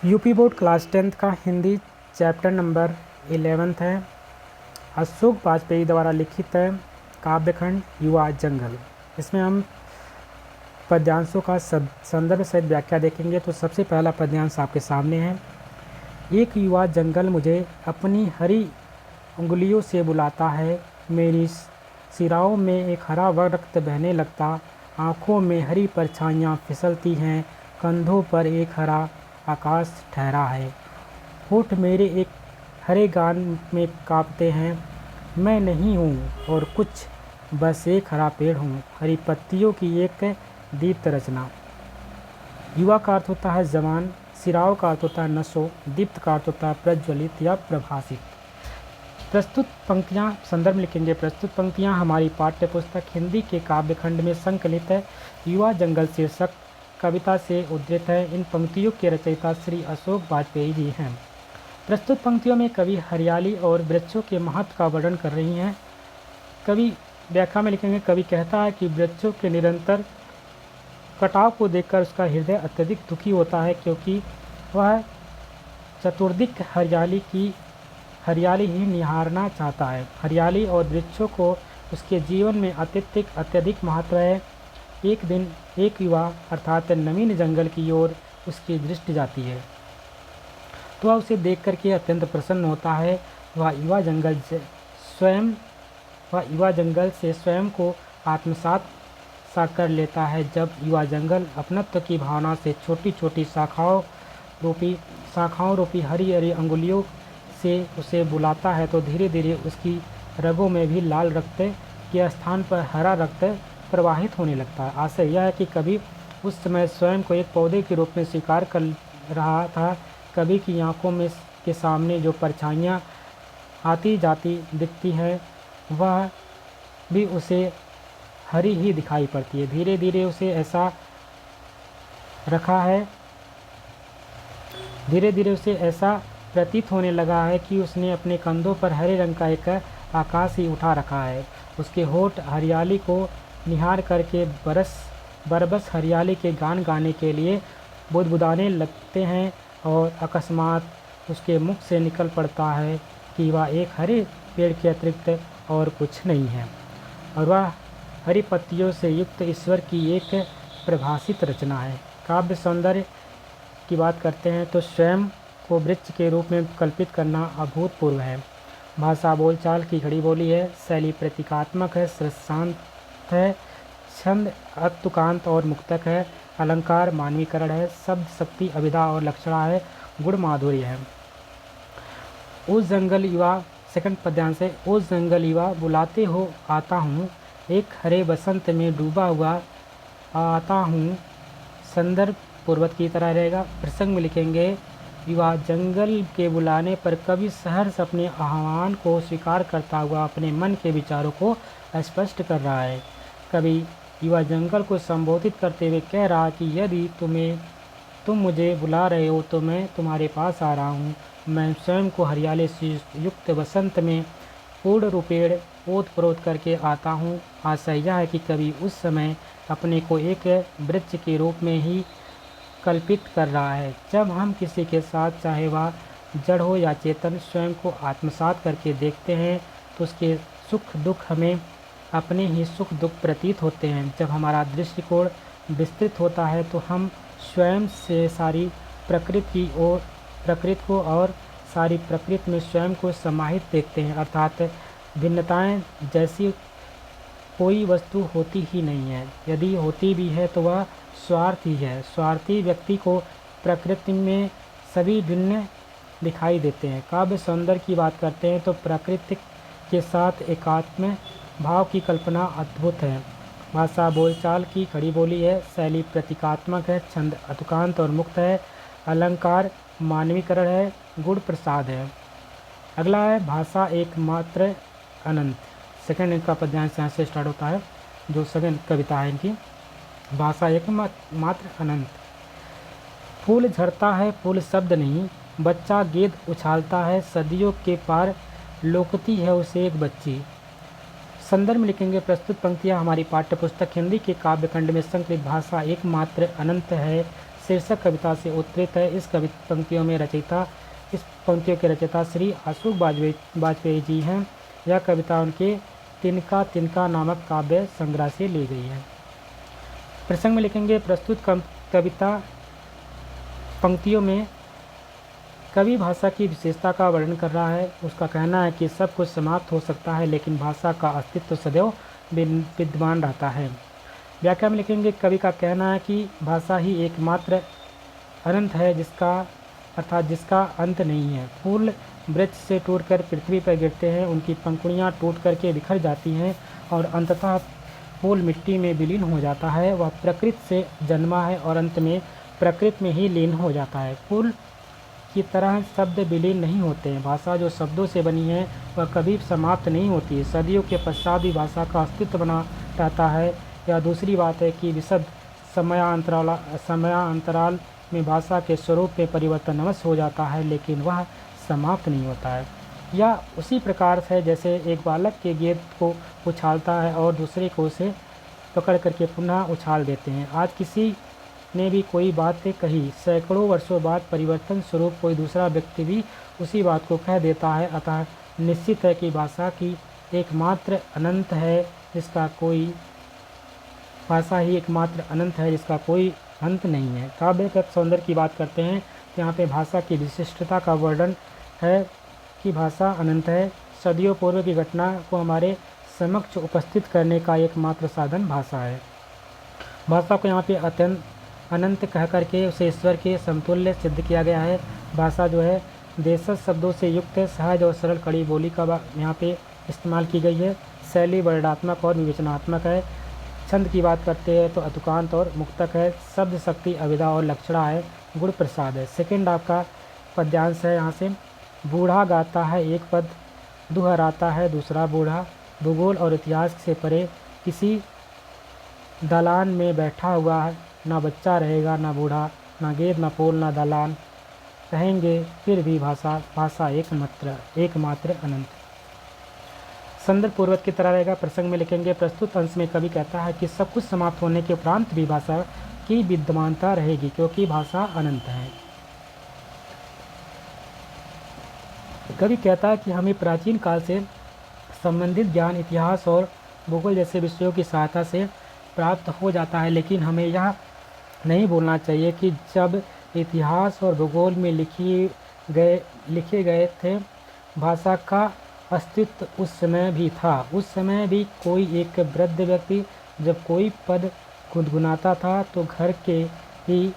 UP board class 10th का Hindi chapter number 11 है। अशोक वाजपेयी द्वारा लिखित है काव्यखंड युवा जंगल। इसमें हम पद्यांशों का संदर्भ सहित व्याख्या देखेंगे। तो सबसे पहला पद्यांश आपके सामने है। एक युवा जंगल मुझे अपनी हरी उंगलियों से बुलाता है, मेरी सिराओं में एक हरा रक्त बहने लगता, आँखों में हरी परछाइयाँ फिसलती हैं, कंधों पर एक हरा आकाश ठहरा है। होठ मेरे एक हरे गान में काँपते हैं, मैं नहीं हूँ और कुछ, बस एक हरा पेड़ हूँ, हरी पत्तियों की एक दीप्त रचना। युवा का अर्थ होता है जवान, सिराओं का अर्थ होता है नशो, दीप्त का अर्थ होता है प्रज्वलित या प्रभासित। प्रस्तुत पंक्तियाँ संदर्भ लिखेंगे। प्रस्तुत पंक्तियाँ हमारी पाठ्य पुस्तक हिंदी के काव्यखंड में संकलित है। युवा जंगल शीर्षक कविता से उद्धृत है। इन पंक्तियों के रचयिता श्री अशोक वाजपेयी जी हैं। प्रस्तुत पंक्तियों में कवि हरियाली और वृक्षों के महत्व का वर्णन कर रही हैं। कवि व्याख्या में लिखेंगे, कवि कहता है कि वृक्षों के निरंतर कटाव को देखकर उसका हृदय अत्यधिक दुखी होता है, क्योंकि वह चतुर्दिक हरियाली ही निहारना चाहता है। हरियाली और वृक्षों को उसके जीवन में अत्यधिक महत्व है। एक दिन एक युवा अर्थात नवीन जंगल की ओर उसकी दृष्टि जाती है, तो वह उसे देख करके अत्यंत प्रसन्न होता है। वह युवा जंगल से स्वयं को आत्मसात सा कर लेता है। जब युवा जंगल अपनत्व की भावना से छोटी छोटी शाखाओं रूपी हरी हरी अंगुलियों से उसे बुलाता है, तो धीरे धीरे उसकी रगों में भी लाल रक्त के स्थान पर हरा रक्त प्रवाहित होने लगता है। आशय यह है कि कवि उस समय स्वयं को एक पौधे के रूप में स्वीकार कर रहा था। कवि की आंखों में के सामने जो परछाइयाँ आती जाती दिखती हैं, वह भी उसे हरी ही दिखाई पड़ती है। धीरे धीरे उसे ऐसा प्रतीत होने लगा है कि उसने अपने कंधों पर हरे रंग का एक आकाश ही उठा रखा है। उसके होठ हरियाली को निहार करके बरबस हरियाली के गान गाने के लिए बुदबुदाने लगते हैं, और अकस्मात उसके मुख से निकल पड़ता है कि वह एक हरे पेड़ के अतिरिक्त और कुछ नहीं है, और वह हरी पत्तियों से युक्त ईश्वर की एक प्रभासित रचना है। काव्य सौंदर्य की बात करते हैं तो स्वयं को वृक्ष के रूप में कल्पित करना अभूतपूर्व है। भाषा बोलचाल की खड़ी बोली है, शैली प्रतीकात्मक है, शांत है, छंद अतुकांत और मुक्तक है, अलंकार मानवीकरण है, शब्द शक्ति अभिधा और लक्षणा है, गुण माधुर्य है। उस जंगल युवा सेकंड पद्यांश है। उस जंगल युवा बुलाते हो आता हूँ, एक हरे बसंत में डूबा हुआ आता हूँ। संदर्भ पूर्वत की तरह रहेगा। प्रसंग में लिखेंगे, युवा जंगल के बुलाने पर कवि सहर्ष अपने आह्वान को स्वीकार करता हुआ अपने मन के विचारों को स्पष्ट कर रहा है। कवि युवा जंगल को संबोधित करते हुए कह रहा कि यदि तुम मुझे बुला रहे हो तो मैं तुम्हारे पास आ रहा हूँ। मैं स्वयं को हरियाली से युक्त बसंत में पूर्ण रूपेण ओतप्रोत करके आता हूँ। आशय यह है कि कवि उस समय अपने को एक वृक्ष के रूप में ही कल्पित कर रहा है। जब हम किसी के साथ, चाहे वह जड़ हो या चेतन, स्वयं को आत्मसात करके देखते हैं, तो उसके सुख दुख हमें अपने ही सुख दुख प्रतीत होते हैं। जब हमारा दृष्टिकोण विस्तृत होता है तो हम स्वयं से सारी प्रकृति को और सारी प्रकृति में स्वयं को समाहित देखते हैं, अर्थात भिन्नताएं जैसी कोई वस्तु होती ही नहीं है। यदि होती भी है तो वह स्वार्थ ही है। स्वार्थी व्यक्ति को प्रकृति में सभी भिन्न दिखाई देते हैं। काव्य सौंदर्य की बात करते हैं तो प्रकृति के साथ एकात्म भाव की कल्पना अद्भुत है। भाषा बोलचाल की खड़ी बोली है, शैली प्रतीकात्मक है, छंद अतुकांत और मुक्त है, अलंकार मानवीकरण है, गुण प्रसाद है। अगला है भाषा एकमात्र अनंत। सेकंड इनका पद्यांश यहाँ से स्टार्ट होता है, जो सेकंड कविता है इनकी। भाषा एकमात्र अनंत। फूल झड़ता है, फूल शब्द नहीं, बच्चा गेंद उछालता है, सदियों के पार लोकती है उसे एक बच्ची। संदर्भ में लिखेंगे। प्रस्तुत पंक्तियाँ हमारी पाठ्य पुस्तक हिंदी के काव्यखंड में संकलित भाषा एकमात्र अनंत है शीर्षक कविता से उत्तरित है। इस पंक्तियों के रचयिता श्री अशोक वाजपेयी जी हैं। यह कविता उनके तिनका तिनका नामक काव्य संग्रह से ली गई है। प्रसंग में लिखेंगे, प्रस्तुत कविता पंक्तियों में कवि भाषा की विशेषता का वर्णन कर रहा है। उसका कहना है कि सब कुछ समाप्त हो सकता है लेकिन भाषा का अस्तित्व सदैव विद्यमान रहता है। व्याख्या में लिखेंगे, कवि का कहना है कि भाषा ही एकमात्र अनंत है जिसका अंत नहीं है। फूल वृक्ष से टूटकर पृथ्वी पर गिरते हैं, उनकी पंखुड़ियाँ टूट करके बिखर जाती हैं और अंततः फूल मिट्टी में विलीन हो जाता है। वह प्रकृति से जन्मा है और अंत में प्रकृति में ही लीन हो जाता है। फूल की तरह शब्द विलीन नहीं होते हैं। भाषा जो शब्दों से बनी है वह कभी समाप्त नहीं होती है। सदियों के पश्चात भी भाषा का अस्तित्व बना रहता है। यह दूसरी बात है कि विशद समयांतराल में भाषा के स्वरूप में परिवर्तन अवश्य हो जाता है लेकिन वह समाप्त नहीं होता है। यह उसी प्रकार है जैसे एक बालक के गेंद को उछालता है और दूसरे को उसे पकड़ करके पुनः उछाल देते हैं। आज किसी ने भी कोई बात कही, सैकड़ों वर्षों बाद परिवर्तन स्वरूप कोई दूसरा व्यक्ति भी उसी बात को कह देता है। अतः निश्चित है कि भाषा ही एकमात्र अनंत है जिसका कोई अंत नहीं है। काव्य के सौंदर्य की बात करते हैं तो यहाँ पे भाषा की विशिष्टता का वर्णन है कि भाषा अनंत है। सदियों पूर्व की घटना को हमारे समक्ष उपस्थित करने का एकमात्र साधन भाषा है। भाषा को यहाँ पे अनंत कह करके उसे ईश्वर के समतुल्य सिद्ध किया गया है। भाषा जो है देशज शब्दों से युक्त है, सहज और सरल कड़ी बोली का यहाँ पे इस्तेमाल की गई है। शैली वर्णनात्मक और विवेचनात्मक है। छंद की बात करते हैं तो अतुकांत और मुक्तक है। शब्द शक्ति अविदा और लक्षणा है। गुण प्रसाद है। सेकेंड आपका पद्यांश है। यहाँ से बूढ़ा गाता है एक पद, दुहराता है दूसरा बूढ़ा। भूगोल और इतिहास से परे किसी दालान में बैठा हुआ है, ना बच्चा रहेगा ना बूढ़ा, ना गेंद ना पोल ना दालान रहेंगे, फिर भी भाषा एकमात्र अनंत। संदर्भ पूर्वक की तरह रहेगा। प्रसंग में लिखेंगे, प्रस्तुत अंश में कवि कहता है कि सब कुछ समाप्त होने के उपरांत भी भाषा की विद्यमानता रहेगी क्योंकि भाषा अनंत है। कवि कहता है कि हमें प्राचीन काल से संबंधित ज्ञान इतिहास और भूगोल जैसे विषयों की सहायता से प्राप्त हो जाता है, लेकिन हमें यह नहीं भूलना चाहिए कि जब इतिहास और भूगोल में लिखे गए थे, भाषा का अस्तित्व उस समय भी था। उस समय भी कोई एक वृद्ध व्यक्ति जब कोई पद गुनगुनाता था तो घर के ही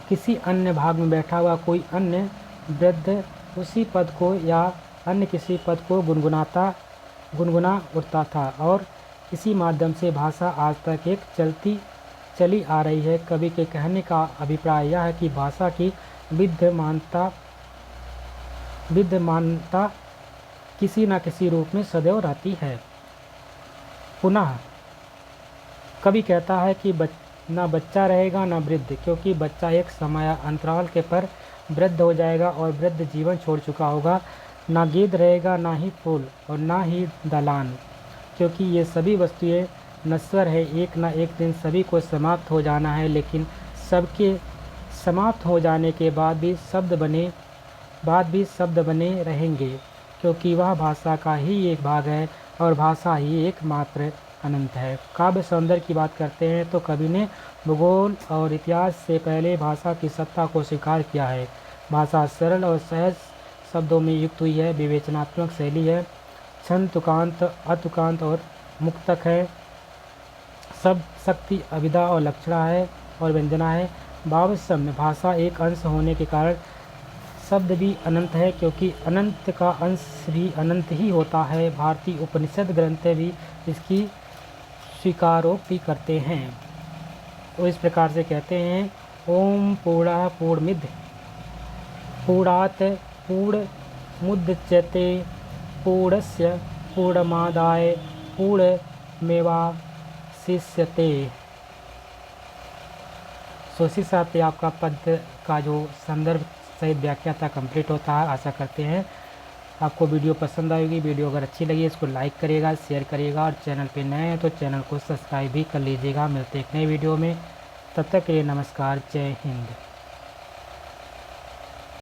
किसी अन्य भाग में बैठा हुआ कोई अन्य वृद्ध उसी पद को या अन्य किसी पद को गुनगुना उठता था और इसी माध्यम से भाषा आज तक एक चली आ रही है। कवि के कहने का अभिप्राय यह है कि भाषा की विद्यमानता किसी न किसी रूप में सदैव रहती है। पुनः कवि कहता है कि ना बच्चा रहेगा ना वृद्ध, क्योंकि बच्चा एक समय अंतराल के पर वृद्ध हो जाएगा और वृद्ध जीवन छोड़ चुका होगा। ना गेंद रहेगा ना ही फूल और ना ही दालान, क्योंकि ये सभी वस्तुएं नश्वर है। एक ना एक दिन सभी को समाप्त हो जाना है, लेकिन सबके समाप्त हो जाने के बाद भी शब्द बने रहेंगे, क्योंकि वह भाषा का ही एक भाग है और भाषा ही एकमात्र अनंत है। काव्य सौंदर्य की बात करते हैं तो कवि ने भूगोल और इतिहास से पहले भाषा की सत्ता को स्वीकार किया है। भाषा सरल और सहज शब्दों में युक्त हुई है, विवेचनात्मक शैली है, छंद तुकांत अतुकांत और मुक्तक है, शब्द शक्ति अभिधा और लक्षणा है और व्यंजना है। भावसम में भाषा एक अंश होने के कारण शब्द भी अनंत है, क्योंकि अनंत का अंश भी अनंत ही होता है। भारतीय उपनिषद ग्रंथ भी इसकी स्वीकारोक्ति करते हैं। तो इस प्रकार से कहते हैं, ओम पूर्णः पूर्णमिद पूर्णात् पूर्णमुदच्यते पूर्णस्य पूर्णमादाय पूर्णमेवावशिष्यते। इसी साथ आपका पद का जो संदर्भ सहित व्याख्या था कंप्लीट होता है। आशा करते हैं आपको वीडियो पसंद आएगी। वीडियो अगर अच्छी लगी इसको लाइक करिएगा, शेयर करिएगा और चैनल पे नए हैं तो चैनल को सब्सक्राइब भी कर लीजिएगा। मिलते हैं एक नए वीडियो में। तब तक के लिए नमस्कार, जय हिंद।